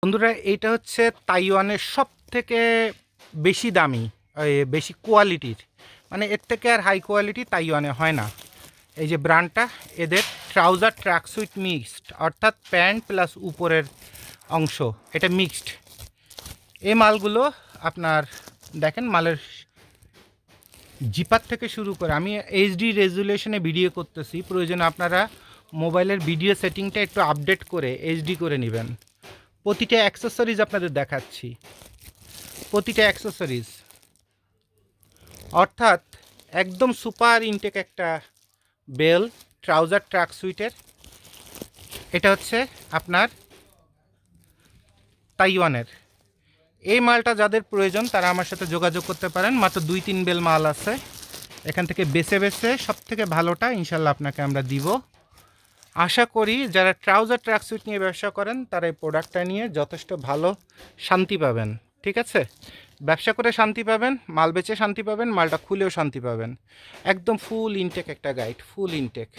বন্ধুরা, এইটা হচ্ছে তাইওয়ানের সবথেকে বেশি দামি, বেশি কোয়ালিটির, মানে এর থেকে আর হাই কোয়ালিটি তাইওয়ানে হয় না। এই যে ব্র্যান্ডটা, এদের ট্রাউজার ট্র্যাকস্যুট মিক্সড, অর্থাৎ প্যান্ট প্লাস উপরের অংশ এটা মিক্সড। এই মালগুলো আপনার দেখেন, মালের জিপার থেকে শুরু করে, আমি এইচডি রেজুলেশনে ভিডিও করতেছি, প্রয়োজনে আপনারা মোবাইলের ভিডিও সেটিংটা একটু আপডেট করে এইচডি করে নেবেন। প্রতিটা অ্যাক্সেসরিজ আপনাদের দেখাচ্ছি, প্রতিটা অ্যাক্সেসরিজ, অর্থাৎ একদম সুপার ইনটেক একটা বেল ট্রাউজার ট্র্যাক সুইটের। এটা হচ্ছে আপনার তাইওয়ানের। এই মালটা যাদের প্রয়োজন তারা আমার সাথে যোগাযোগ করতে পারেন। মাত্র 2-3 বেল মাল আছে, এখান থেকে বেছে বেছে সব থেকে ভালোটা ইনশাল্লাহ আপনাকে আমরা দিব। আশা করি যারা ট্রাউজার ট্র্যাক সুইট নিয়ে ব্যবসা করেন তারা এই প্রোডাক্টটা নিয়ে যথেষ্ট ভালো শান্তি পাবেন। ঠিক আছে, ব্যবসা করে শান্তি পাবেন, মাল বেচে শান্তি পাবেন, মালটা খুলেও শান্তি পাবেন। একদম ফুল ইনটেক একটা গাইড, ফুল ইনটেক।